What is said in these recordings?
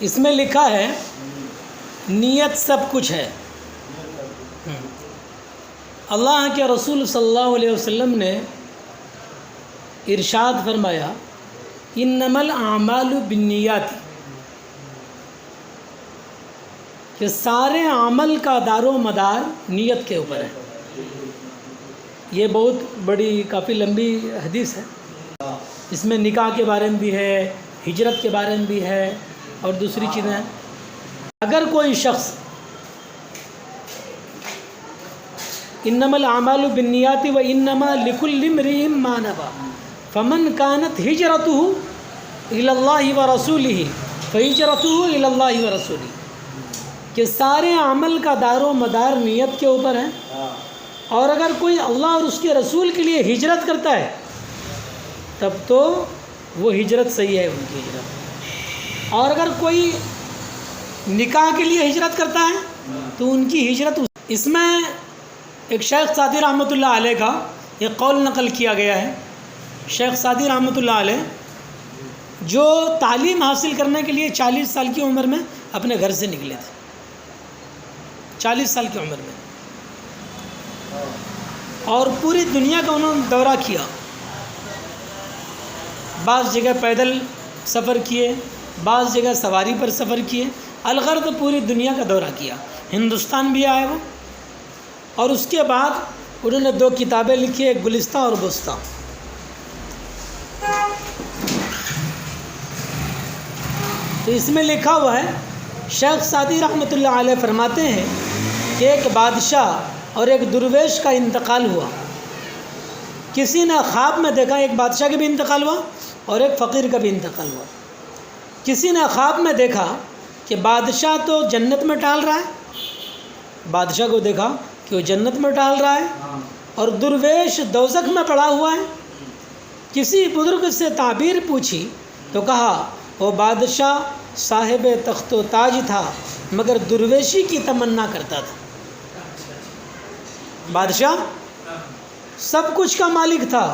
اس میں لکھا ہے نیت سب کچھ ہے۔ اللہ کے رسول صلی اللہ علیہ وسلم نے ارشاد فرمایا انما الاعمال بالنیات، کہ سارے عمل کا دار و مدار نیت کے اوپر ہے۔ یہ بہت بڑی کافی لمبی حدیث ہے، اس میں نکاح کے بارے میں بھی ہے، ہجرت کے بارے میں بھی ہے اور دوسری چیزیں۔ اگر کوئی شخص انما الاعمال بالنیات وانما لكل امرئ ما نوى فمن كانت هجرته الى الله ورسوله فهجرته الى الله ورسوله، کہ سارے عمل کا دار و مدار نیت کے اوپر ہے، اور اگر کوئی اللہ اور اس کے رسول کے لیے ہجرت کرتا ہے تب تو وہ ہجرت صحیح ہے، ان کی ہجرت۔ اور اگر کوئی نکاح کے لیے ہجرت کرتا ہے تو ان کی ہجرت۔ اس میں ایک شیخ سعدی رحمۃ اللہ علیہ کا ایک قول نقل کیا گیا ہے۔ شیخ سعدی رحمۃ اللہ علیہ جو تعلیم حاصل کرنے کے لیے 40 سال کی عمر میں اپنے گھر سے نکلے تھے، 40 سال کی عمر میں، اور پوری دنیا کا انہوں نے دورہ کیا۔ بعض جگہ پیدل سفر کیے، بعض جگہ سواری پر سفر کیے، الغرض پوری دنیا کا دورہ کیا، ہندوستان بھی آئے وہ۔ اور اس کے بعد انہوں نے 2 کتابیں لکھی، ایک گلستہ اور بستہ۔ تو اس میں لکھا ہوا ہے، شیخ سعدی رحمۃ اللہ علیہ فرماتے ہیں کہ ایک بادشاہ اور ایک درویش کا انتقال ہوا۔ کسی نے خواب میں دیکھا، ایک بادشاہ کا بھی انتقال ہوا اور ایک فقیر کا بھی انتقال ہوا۔ کسی نے خواب میں دیکھا کہ بادشاہ تو جنت میں ٹہل رہا ہے، بادشاہ کو دیکھا کہ وہ جنت میں ٹہل رہا ہے، اور درویش دوزخ میں پڑا ہوا ہے۔ کسی بزرگ سے تعبیر پوچھی تو کہا وہ بادشاہ صاحب تخت و تاج تھا مگر درویشی کی تمنا کرتا تھا۔ بادشاہ سب کچھ کا مالک تھا،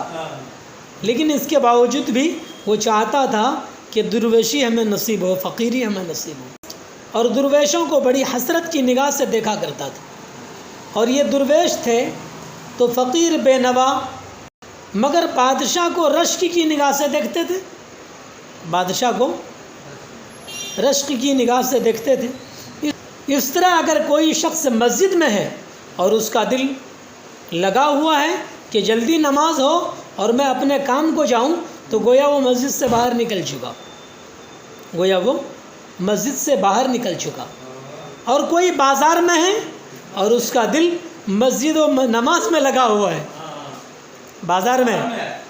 لیکن اس کے باوجود بھی وہ چاہتا تھا کہ درویشی ہمیں نصیب ہو، فقیری ہمیں نصیب ہو، اور درویشوں کو بڑی حسرت کی نگاہ سے دیکھا کرتا تھا۔ اور یہ درویش تھے تو فقیر بے نوا، مگر بادشاہ کو رشک کی نگاہ سے دیکھتے تھے، بادشاہ کو رشک کی نگاہ سے دیکھتے تھے۔ اس طرح اگر کوئی شخص مسجد میں ہے اور اس کا دل لگا ہوا ہے کہ جلدی نماز ہو اور میں اپنے کام کو جاؤں، تو گویا وہ مسجد سے باہر نکل چکا، گویا وہ مسجد سے باہر نکل چکا۔ اور کوئی بازار میں ہے اور اس کا دل مسجد و نماز میں لگا ہوا ہے، بازار میں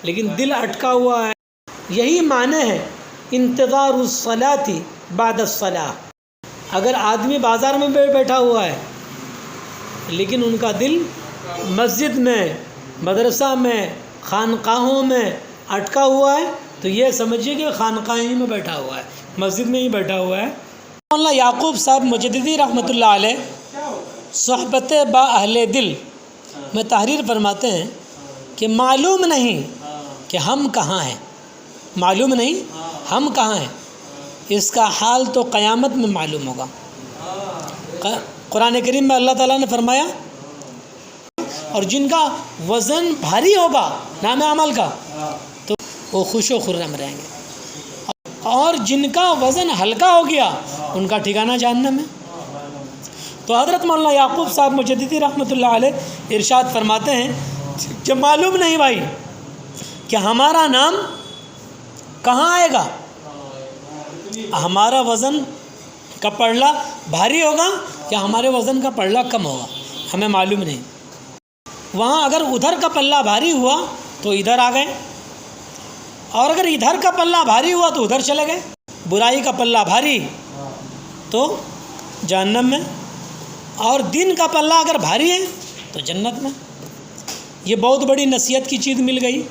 لیکن دل اٹکا ہوا ہے۔ یہی معنی ہے انتظار الصلاۃ بعد الصلاۃ۔ اگر آدمی بازار میں بیٹھا ہوا ہے لیکن ان کا دل مسجد میں، مدرسہ میں، خانقاہوں میں اٹکا ہوا ہے، تو یہ سمجھیے کہ خانقاہ ہی میں بیٹھا ہوا ہے، مسجد میں ہی بیٹھا ہوا ہے۔ مولانا یعقوب صاحب مجددی رحمۃ اللہ علیہ صحبت با اہل دل میں تحریر فرماتے ہیں کہ معلوم نہیں کہ ہم کہاں ہیں، معلوم نہیں ہم کہاں ہیں، اس کا حال تو قیامت میں معلوم ہوگا۔ قرآن کریم میں اللہ تعالیٰ نے فرمایا اور جن کا وزن بھاری ہوگا نام عمل کا تو وہ خوش و خرم رہیں گے، اور جن کا وزن ہلکا ہو گیا ان کا ٹھکانہ جہنم ہے۔ تو حضرت مولانا یعقوب صاحب مجددی رحمۃ اللہ علیہ ارشاد فرماتے ہیں کہ معلوم نہیں بھائی کہ ہمارا نام کہاں آئے گا، ہمارا وزن کا پلڑا بھاری ہوگا یا ہمارے وزن کا پلڑا کم ہوگا، ہمیں معلوم نہیں۔ وہاں اگر ادھر کا پلہ بھاری ہوا تو ادھر آ گئے، اور اگر ادھر کا پلہ بھاری ہوا تو ادھر چلے گئے۔ برائی کا پلہ بھاری تو جہنم میں، اور دین کا پلہ اگر بھاری ہے تو جنت میں۔ یہ بہت بڑی نصیحت کی چیز مل گئی۔